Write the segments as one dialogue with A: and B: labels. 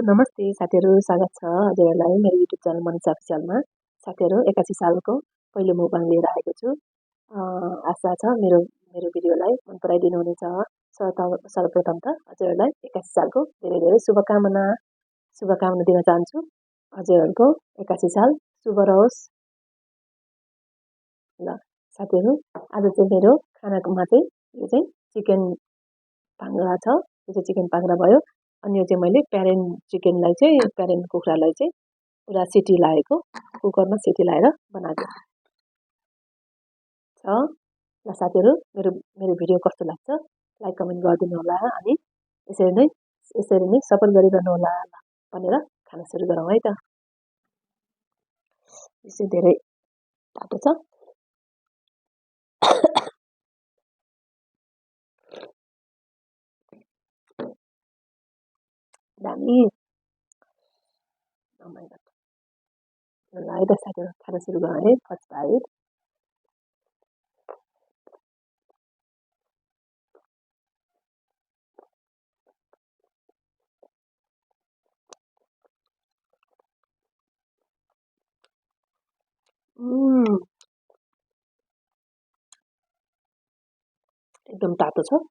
A: नमस्ते साथीहरू, स्वागत छ हजुरहरूलाई मेरो युट्युब च्यानल मनिषा अफिसियलमा। साथीहरू 81 सालको पहिलो मुखबाङ लिएर आएको छु। आशा छ मेरो मेरो भिडियोलाई मन पराइदिनु हुनेछ। सर्वप्रथम त हजुरहरूलाई 81 सालको धेरै धेरै शुभकामना दिन चाहन्छु। हजुरहरूको 81 साल शुभ रहोस्। ल साथीहरू, आज चाहिँ मेरो खानामा चाहिँ यो चाहिँ चिकन पाङ्ग्रा छ। यो चाहिँ चिकन पाङ्ग्रा भयो। अनि यो चाहिँ मैले प्यारेन्ट कुखुरालाई चाहिँ पुरा सिटी लागेको कुकरमा सिटी लगाएर बनाएको छ। ल साथीहरू, मेरो मेरो भिडियो कस्तो लाग्छ लाइक कमेन्ट गरिदिनु होला। अनि यसरी नै सपोर्ट गरिरहनु होला भनेर खाना सुरु गरौँ है त। यो चाहिँ धेरै तातो छ। दामी। ल है त साथीहरू, खाना सुरु गरौँ है। First bite. एकदम तातो छ।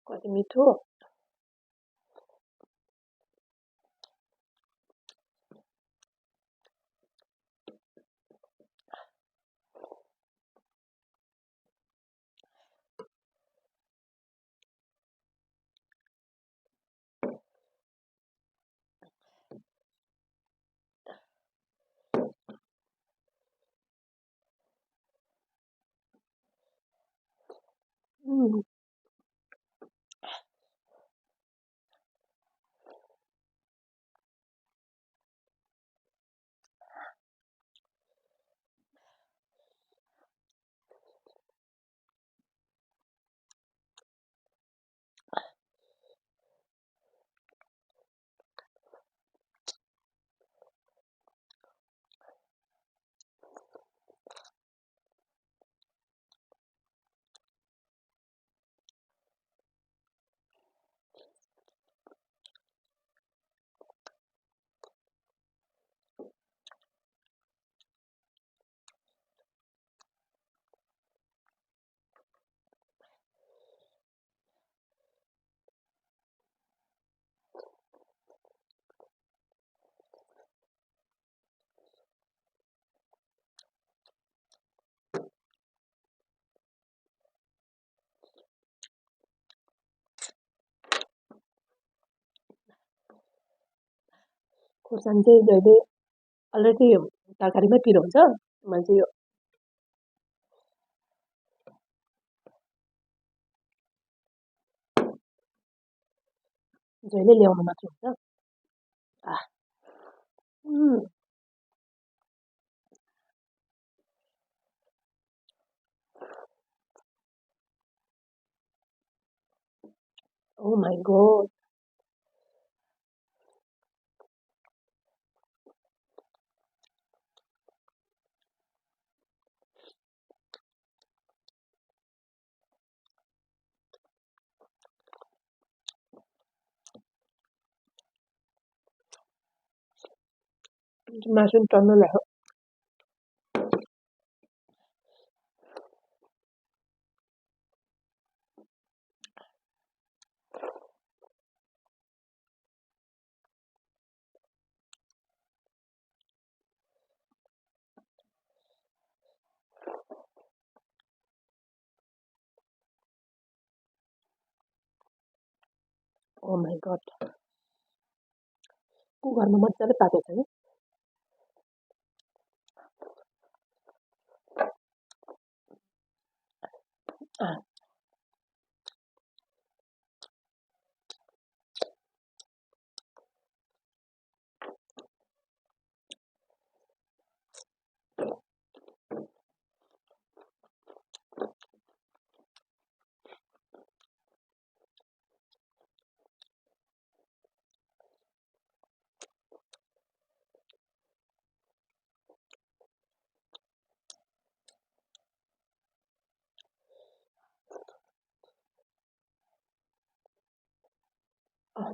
A: कति मिठो। खुर्सानी चाहिँ जहिले अलरेडी तरकारीमै पिरो हुन्छ। मैले चाहिँ यो जहिले ल्याउनु मात्र हुन्छ। Oh my god. मासु टन्नु लाग्यो। ओ माई गड! कुकरमा मजाले पाकेको छ नि? अँ, अँ,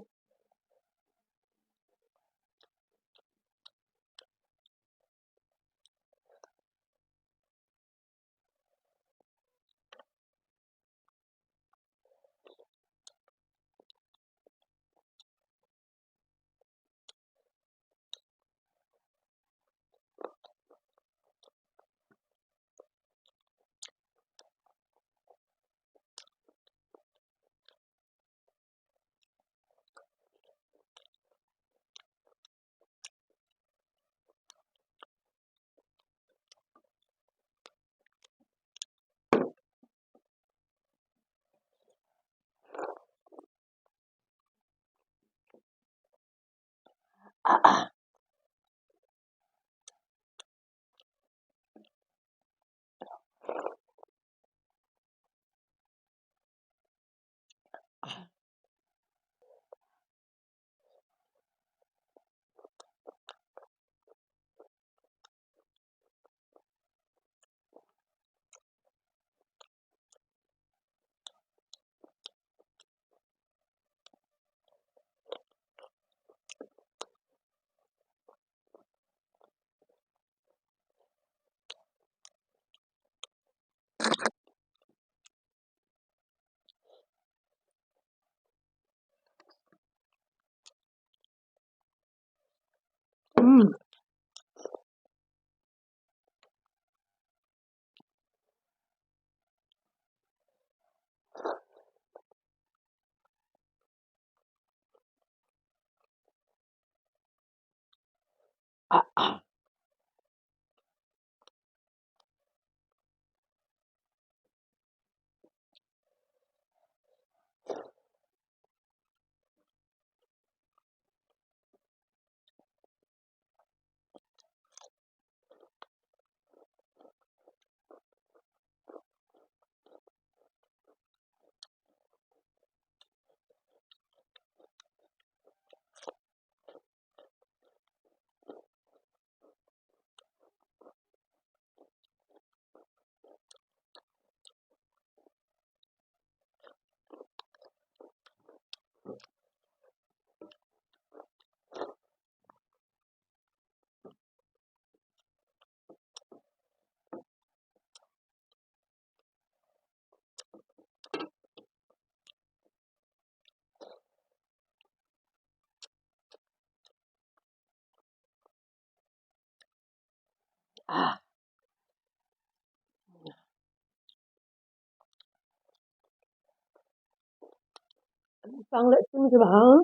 A: उम्, आह! चांगलं तुम्ही जे हां,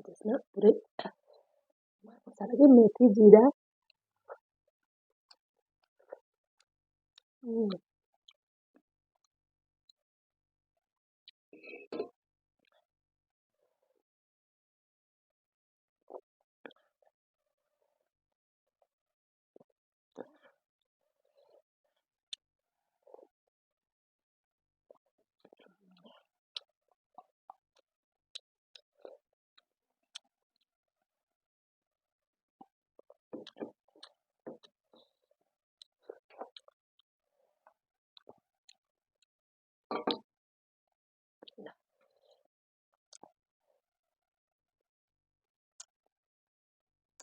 A: त्यसमा पुरै मसाला के मेथी जिरा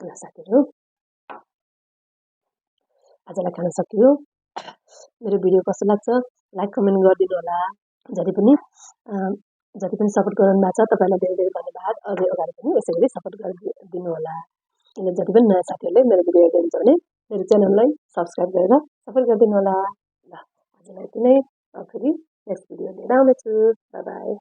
A: ल साथीहरू आजलाई खान सकियो मेरो भिडियो कस्तो लाग्छ लाइक कमेन्ट गरिदिनु होला जति पनि सपोर्ट गर्नु भएको छ तपाईँलाई धेरै धेरै धन्यवाद अझै अगाडि पनि यसै गरी सपोर्ट गरिदिनु होला अनि जति पनि नयाँ साथीहरूले मेरो भिडियो हेर्नुहुन्छ भने मेरो च्यानललाई सब्सक्राइब गरेर सपोर्ट गरिदिनु होला ल आजलाई यति नै फेरि नेक्स्ट भिडियो लिएर आउनेछु बाई बाई